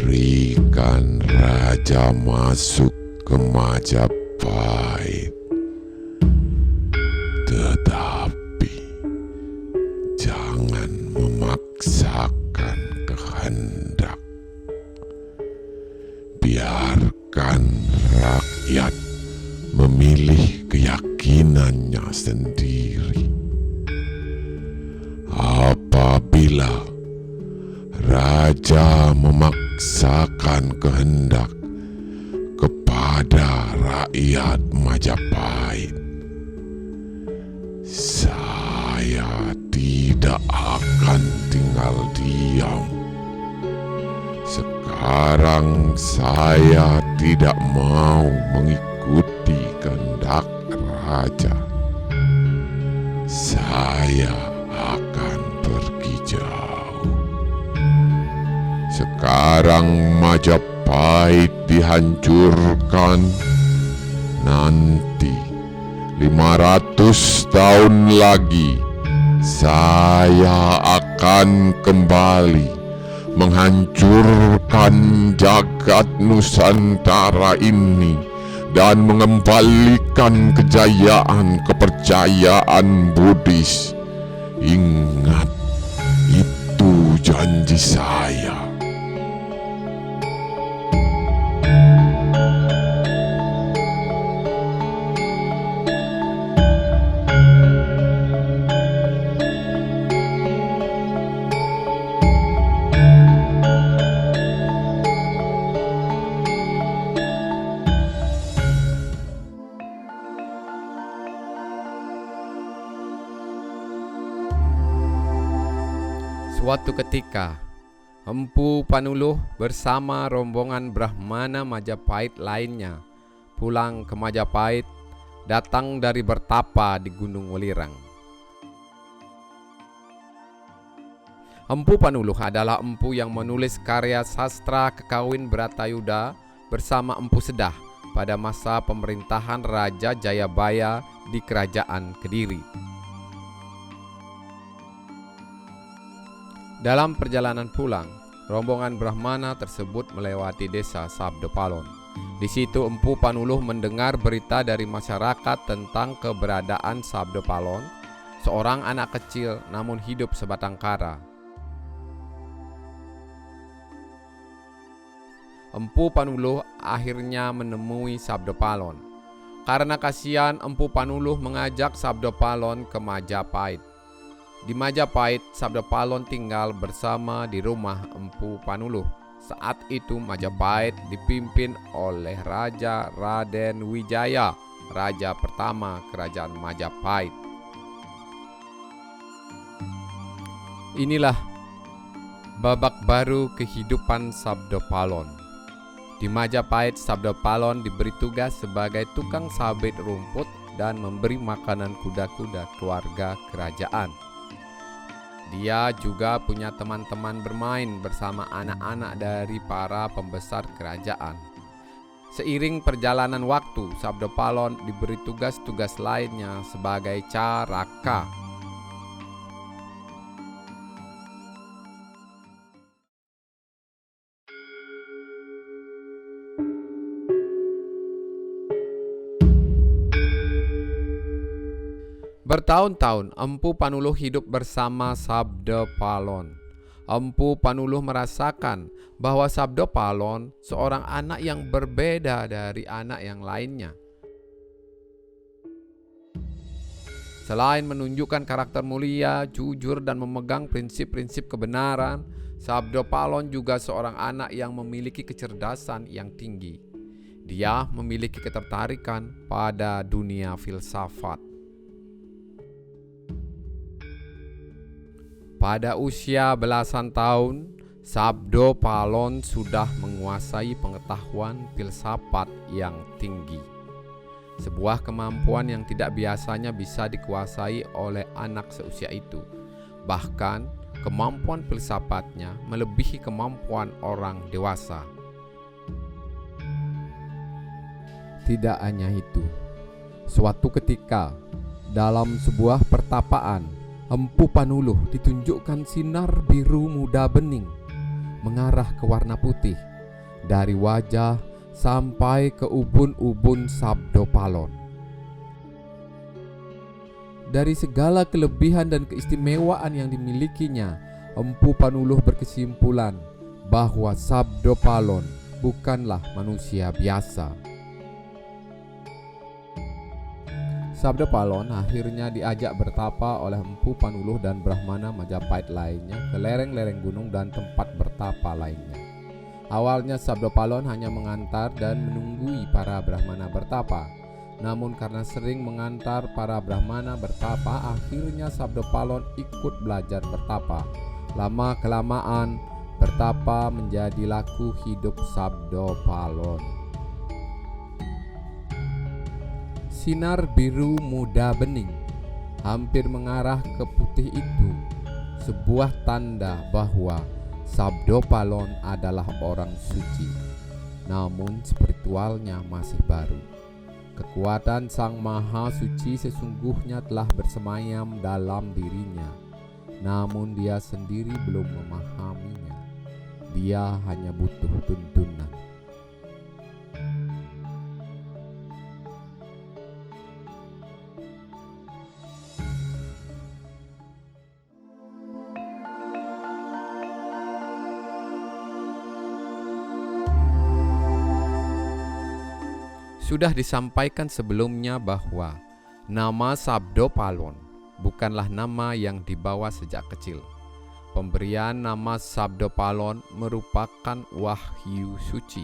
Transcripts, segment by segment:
Berikan raja masuk ke Majapahit, tetapi jangan memaksakan kehendak. Biarkan rakyat memilih keyakinannya sendiri. Apabila raja memaksakan kehendak kepada rakyat Majapahit, saya tidak akan tinggal diam. Sekarang saya tidak mau mengikuti kehendak raja. Saya akan pergi jauh. Sekarang Majapahit dihancurkan. Nanti 500 tahun lagi saya akan kembali menghancurkan jagat Nusantara ini dan mengembalikan kejayaan kepercayaan Buddhis. Ingat, itu janji saya. Suatu ketika, Empu Panuluh bersama rombongan Brahmana Majapahit lainnya pulang ke Majapahit, datang dari bertapa di Gunung Welirang. Empu Panuluh adalah empu yang menulis karya sastra Kekawin Bratayuda bersama Empu Sedah pada masa pemerintahan Raja Jayabaya di Kerajaan Kediri. Dalam perjalanan pulang, rombongan Brahmana tersebut melewati desa Sabdopalon. Di situ Empu Panuluh mendengar berita dari masyarakat tentang keberadaan Sabdopalon, seorang anak kecil namun hidup sebatang kara. Empu Panuluh akhirnya menemui Sabdopalon. Karena kasihan, Empu Panuluh mengajak Sabdopalon ke Majapahit. Di Majapahit, Sabdopalon tinggal bersama di rumah Empu Panuluh. Saat itu Majapahit dipimpin oleh Raja Raden Wijaya, raja pertama Kerajaan Majapahit. Inilah babak baru kehidupan Sabdopalon. Di Majapahit, Sabdopalon diberi tugas sebagai tukang sabit rumput dan memberi makanan kuda-kuda keluarga kerajaan. Dia juga punya teman-teman bermain bersama anak-anak dari para pembesar kerajaan. Seiring perjalanan waktu, Sabdopalon diberi tugas-tugas lainnya sebagai caraka. Bertahun-tahun Empu Panuluh hidup bersama Sabdopalon. Empu Panuluh merasakan bahwa Sabdopalon seorang anak yang berbeda dari anak yang lainnya. Selain menunjukkan karakter mulia, jujur, dan memegang prinsip-prinsip kebenaran, Sabdopalon juga seorang anak yang memiliki kecerdasan yang tinggi. Dia memiliki ketertarikan pada dunia filsafat. Pada usia belasan tahun, Sabdopalon sudah menguasai pengetahuan filsafat yang tinggi. Sebuah kemampuan yang tidak biasanya bisa dikuasai oleh anak seusia itu. Bahkan, kemampuan filsafatnya melebihi kemampuan orang dewasa. Tidak hanya itu, suatu ketika dalam sebuah pertapaan, Empu Panuluh ditunjukkan sinar biru muda bening mengarah ke warna putih dari wajah sampai ke ubun-ubun Sabdo Palon. Dari segala kelebihan dan keistimewaan yang dimilikinya, Empu Panuluh berkesimpulan bahwa Sabdo Palon bukanlah manusia biasa. Sabdo Palon akhirnya diajak bertapa oleh Empu Panuluh dan Brahmana Majapahit lainnya ke lereng-lereng gunung dan tempat bertapa lainnya. Awalnya Sabdo Palon hanya mengantar dan menunggui para Brahmana bertapa. Namun karena sering mengantar para Brahmana bertapa, akhirnya Sabdo Palon ikut belajar bertapa. Lama-kelamaan bertapa menjadi laku hidup Sabdo Palon. Sinar biru muda bening hampir mengarah ke putih itu, sebuah tanda bahwa Sabdo Palon adalah orang suci, namun spiritualnya masih baru. Kekuatan Sang Maha Suci sesungguhnya telah bersemayam dalam dirinya, namun dia sendiri belum memahaminya. Dia hanya butuh tuntunan. Sudah disampaikan sebelumnya bahwa nama Sabdo Palon bukanlah nama yang dibawa sejak kecil. Pemberian nama Sabdo Palon merupakan wahyu suci.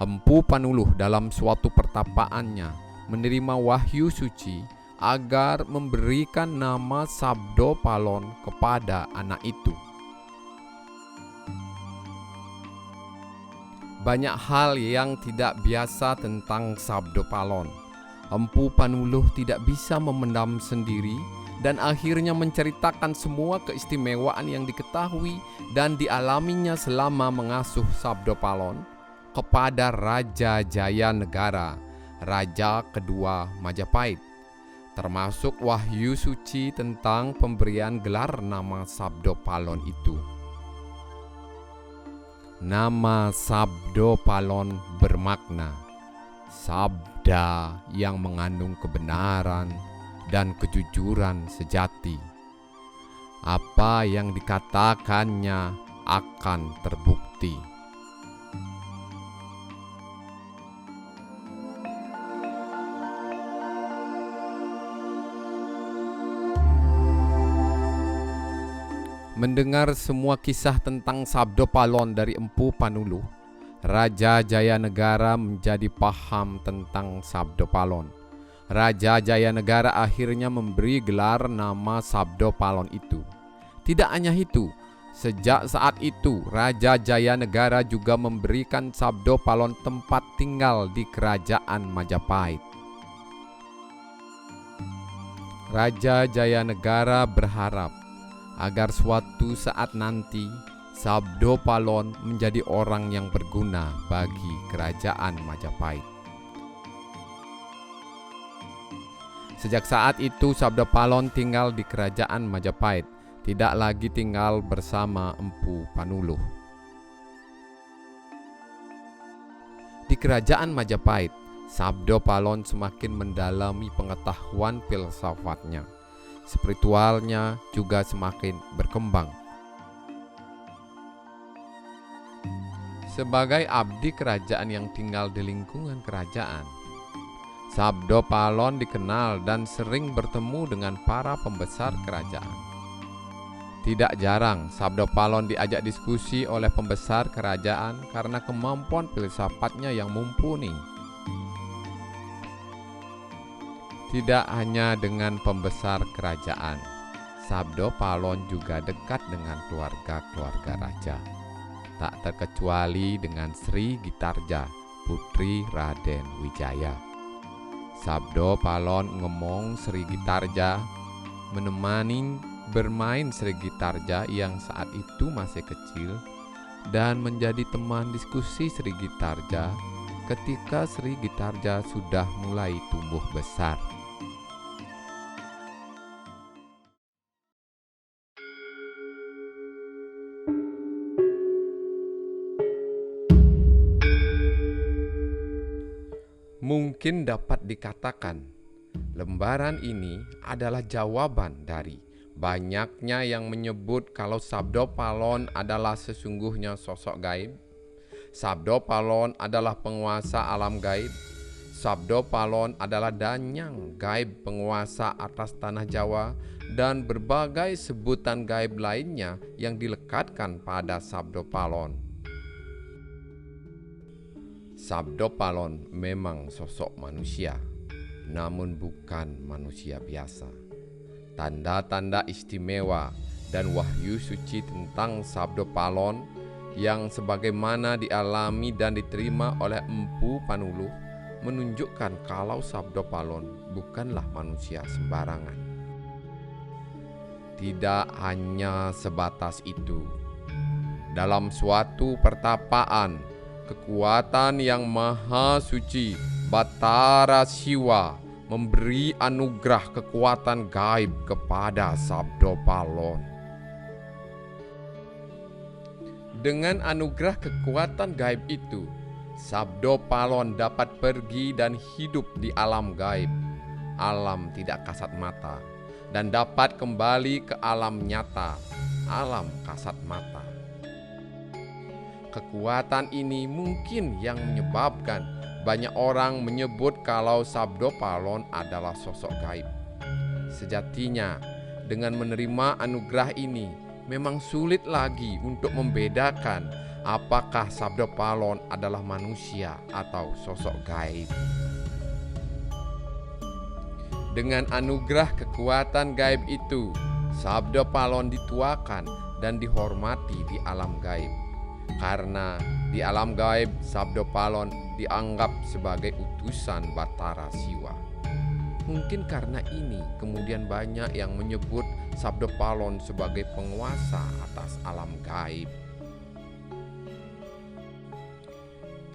Empu Panuluh dalam suatu pertapaannya menerima wahyu suci agar memberikan nama Sabdo Palon kepada anak itu. Banyak hal yang tidak biasa tentang Sabdo Palon. Empu Panuluh tidak bisa memendam sendiri dan akhirnya menceritakan semua keistimewaan yang diketahui dan dialaminya selama mengasuh Sabdo Palon kepada Raja Jaya Negara, Raja kedua Majapahit, termasuk wahyu suci tentang pemberian gelar nama Sabdo Palon itu. Nama Sabdo Palon bermakna sabda yang mengandung kebenaran dan kejujuran sejati. Apa yang dikatakannya akan terbukti. Mendengar semua kisah tentang Sabdo Palon dari Empu Panuluh, Raja Jaya Negara menjadi paham tentang Sabdo Palon. Raja Jaya Negara akhirnya memberi gelar nama Sabdo Palon itu. Tidak hanya itu, sejak saat itu Raja Jaya Negara juga memberikan Sabdo Palon tempat tinggal di kerajaan Majapahit. Raja Jaya Negara berharap agar suatu saat nanti Sabdo Palon menjadi orang yang berguna bagi kerajaan Majapahit. Sejak saat itu Sabdo Palon tinggal di kerajaan Majapahit, tidak lagi tinggal bersama Empu Panuluh. Di kerajaan Majapahit, Sabdo Palon semakin mendalami pengetahuan filsafatnya. Spiritualnya juga semakin berkembang. Sebagai abdi kerajaan yang tinggal di lingkungan kerajaan, Sabdo Palon dikenal dan sering bertemu dengan para pembesar kerajaan. Tidak jarang Sabdo Palon diajak diskusi oleh pembesar kerajaan karena kemampuan filsafatnya yang mumpuni. Tidak hanya dengan pembesar kerajaan, Sabdo Palon juga dekat dengan keluarga-keluarga raja. Tak terkecuali dengan Sri Gitarja, putri Raden Wijaya. Sabdo Palon ngomong Sri Gitarja menemani bermain Sri Gitarja yang saat itu masih kecil dan menjadi teman diskusi Sri Gitarja ketika Sri Gitarja sudah mulai tumbuh besar. Mungkin dapat dikatakan, lembaran ini adalah jawaban dari banyaknya yang menyebut kalau Sabdo Palon adalah sesungguhnya sosok gaib. Sabdo Palon adalah penguasa alam gaib. Sabdo Palon adalah danyang gaib penguasa atas tanah Jawa dan berbagai sebutan gaib lainnya yang dilekatkan pada Sabdo Palon. Sabdo Palon memang sosok manusia, namun bukan manusia biasa. Tanda-tanda istimewa dan wahyu suci tentang Sabdo Palon yang sebagaimana dialami dan diterima oleh Empu Panuluh menunjukkan kalau Sabdo Palon bukanlah manusia sembarangan. Tidak hanya sebatas itu. Dalam suatu pertapaan, kekuatan yang maha suci Batara Siwa memberi anugerah kekuatan gaib kepada Sabdo Palon. Dengan anugerah kekuatan gaib itu, Sabdo Palon dapat pergi dan hidup di alam gaib, alam tidak kasat mata, dan dapat kembali ke alam nyata, alam kasat mata. Kekuatan ini mungkin yang menyebabkan banyak orang menyebut kalau Sabdo Palon adalah sosok gaib. Sejatinya, dengan menerima anugerah ini, memang sulit lagi untuk membedakan apakah Sabdo Palon adalah manusia atau sosok gaib. Dengan anugerah kekuatan gaib itu, Sabdo Palon dituakan dan dihormati di alam gaib. Karena di alam gaib, Sabdo Palon dianggap sebagai utusan Batara Siwa. Mungkin karena ini kemudian banyak yang menyebut Sabdo Palon sebagai penguasa atas alam gaib.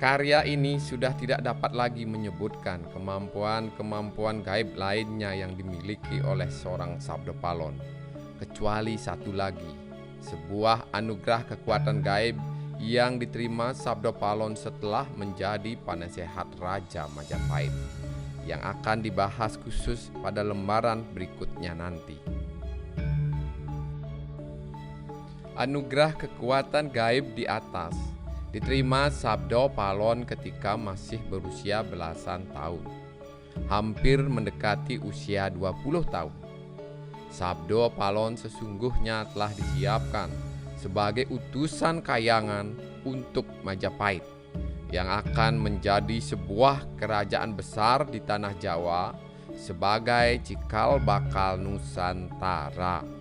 Karya ini sudah tidak dapat lagi menyebutkan kemampuan-kemampuan gaib lainnya yang dimiliki oleh seorang Sabdo Palon, kecuali satu lagi, sebuah anugerah kekuatan gaib yang diterima Sabdo Palon setelah menjadi penasehat Raja Majapahit, yang akan dibahas khusus pada lembaran berikutnya nanti. Anugerah kekuatan gaib di atas diterima Sabdo Palon ketika masih berusia belasan tahun, hampir mendekati usia 20 tahun. Sabdo Palon sesungguhnya telah disiapkan sebagai utusan kayangan untuk Majapahit, yang akan menjadi sebuah kerajaan besar di tanah Jawa sebagai cikal bakal Nusantara.